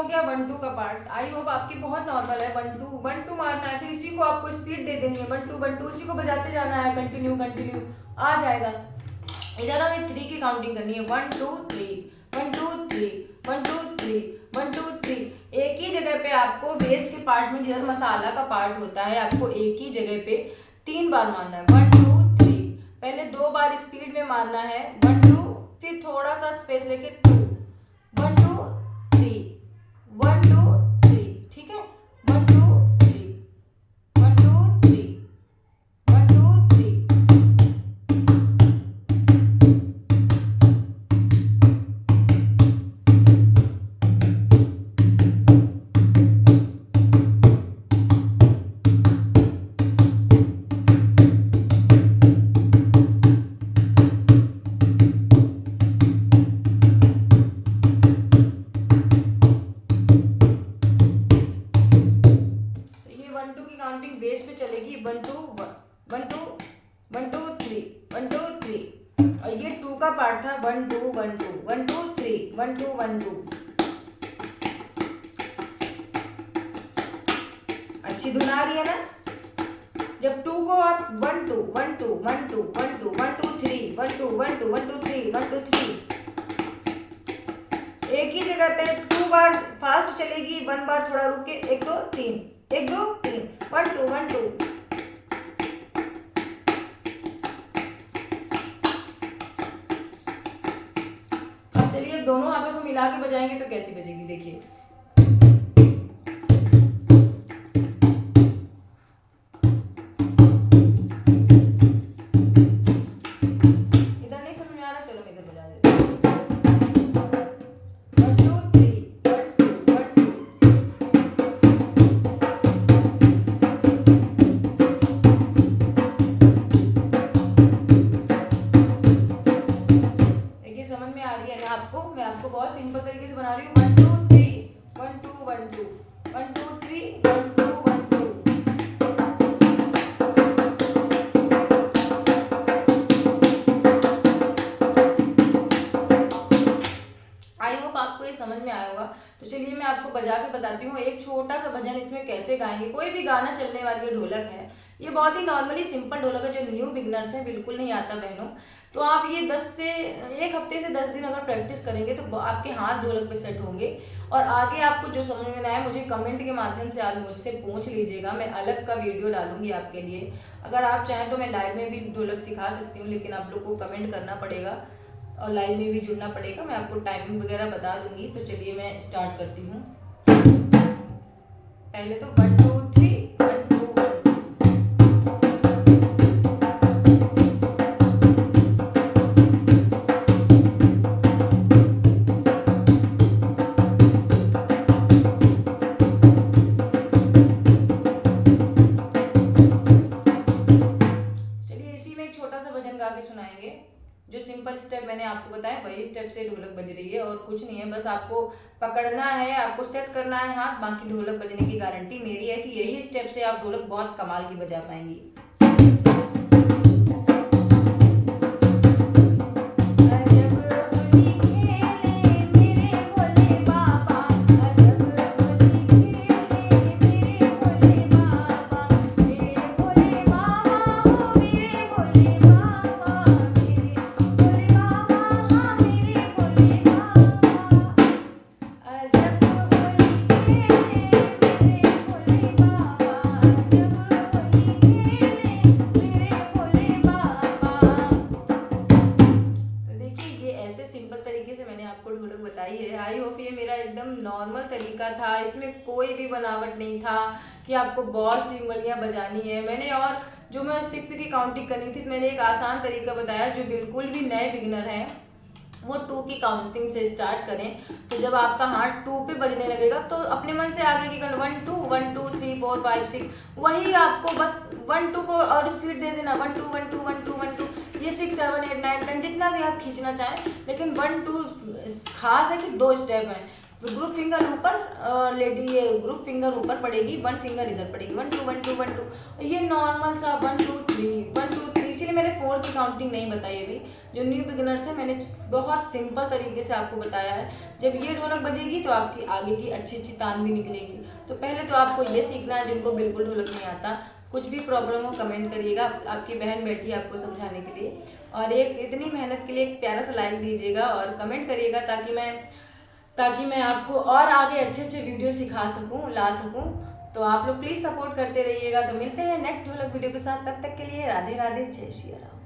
हो गया 1 2 का पार्ट। आई होप आपकी बहुत नॉर्मल है। 1 2 मारना है, फिर इसी को आपको स्पीड दे देनी है 1 2 इसी को बजाते जाना है, कंटिन्यू कंटिन्यू आ जाएगा। इधर हमें 3 की काउंटिंग करनी है 1 2 3 1 2 3 1 2 3 1 2 3। एक ही जगह पे आपको बेस के पार्ट में जिधर मसाला का पार्ट होता है आपको एक ही जगह पे 3 बार मारना है 1 2 3। पहले 2 बार स्पीड में मारना है 1 2, फिर थोड़ा सा स्पेस लेके 2 1 2 3 1 2 3। ठीक है 1 2 3 1 2 3 1 2 3। काउंटिंग बेस पे चलेगी 1 2 1 2 1 2 3 1 2 3। और ये 2 का पार्ट था 1 2 1 2 1 2 3 1 2 1 2। अच्छी धुन आ रही है ना। जब 2 को आप 1 2 1 2 1 2 1 2 1 2 3 1 2 1 2 1 2 3 1 2 3 एक ही जगह पे 2 बार फास्ट चलेगी, 1 बार थोड़ा रुक के 1 2 3 1 2 3 1 2 1 2। अब चलिए दोनों हाथों को मिला के बजाएंगे तो कैसी बजेगी देखिए। इधर नहीं समझ में आ रहा, चलो मैं इधर बजा देती हूँ। 1 2 3 1 2 1 2। समझ में आ रही है ना आपको। मैं आपको बहुत सिंपल तरीके से बना रही हूँ 1 2 3 1 2 1 2 1 2 3 1 2 1 2। आई होप आपको ये समझ में आया होगा। तो चलिए मैं आपको बजा के बताती हूँ एक छोटा सा भजन इसमें कैसे गाएंगे। कोई भी गाना चलने वाली ये ढोलक है, ये बहुत ही नॉर्मली सिंपल ढोलक है जो न्यू बिगनर्स हैं बिल्कुल नहीं आता बहनों। तो आप ये 1 हफ्ते से 10 दिन अगर प्रैक्टिस करेंगे तो आपके हाथ ढोलक पे सेट होंगे। और आगे आपको जो समझ में ना आए मुझे कमेंट के माध्यम से आज मुझसे पूछ लीजिएगा, मैं अलग का वीडियो डालूंगी आपके लिए। अगर आप चाहें तो मैं लाइव में भी ढोलक सिखा सकती हूँ, लेकिन आप लोग को कमेंट करना पड़ेगा और लाइव में भी जुड़ना पड़ेगा। मैं आपको टाइमिंग वगैरह बता दूंगी। तो चलिए मैं स्टार्ट करती हूँ। पहले तो 1 2 3 1 2 1 2। चलिए इसी में एक छोटा सा भजन गा के सुनाएंगे। जो सिंपल स्टेप मैंने आपको बताया वही स्टेप से ढोलक बज रही है और कुछ नहीं है। बस आपको पकड़ना है, आपको सेट करना है हाथ, बाकी ढोलक बजने की गारंटी मेरी है कि यही स्टेप से आप ढोलक बहुत कमाल की बजा पाएंगी। आपको ढोलक बताई है। आई होप ये मेरा एकदम नॉर्मल तरीका था, इसमें कोई भी बनावट नहीं था कि आपको बहुत सी उंगलियां बजानी है। मैंने और जो मैं 6 की काउंटिंग करनी थी, मैंने एक आसान तरीका बताया जो बिल्कुल भी नए बिगिनर हैं वो 2 की काउंटिंग से स्टार्ट करें। तो जब आपका हाथ 2 पे बजने लगेगा तो अपने मन से आगे की 1 2 1 2 3 4 5 6 वही आपको बस 1 2 को और स्पीड दे देना 1 2 1 2 1 2 1 2 ये 6 7 8 9 10 जितना भी आप खींचना चाहें। लेकिन 1 2 खास है कि 2 स्टेप हैं। ग्रुप फिंगर ऊपर लेडी, ये ग्रुप फिंगर ऊपर पड़ेगी, 1 फिंगर इधर पड़ेगी 1 2 1 2 1 2। ये नॉर्मल सा 1 2 3 1 2 3 इसीलिए इसलिए मैंने 4 की काउंटिंग नहीं बताई अभी। जो न्यू बिगिनर्स है मैंने बहुत सिंपल तरीके से आपको बताया है। जब ये ढोलक बजेगी तो आपकी आगे की अच्छी अच्छी तान भी निकलेगी। तो पहले तो आपको ये सीखना है, जिनको बिल्कुल ढोलक नहीं आता, कुछ भी प्रॉब्लम हो कमेंट करिएगा, आपकी बहन बैठी है आपको समझाने के लिए। और एक इतनी मेहनत के लिए एक प्यारा सा लाइक दीजिएगा और कमेंट करिएगा ताकि मैं आपको और आगे अच्छे अच्छे वीडियो सिखा सकूं, ला सकूं। तो आप लोग प्लीज़ सपोर्ट करते रहिएगा। तो मिलते हैं नेक्स्ट ढोलक वीडियो के साथ, तब तक के लिए राधे राधे, जय श्री राम।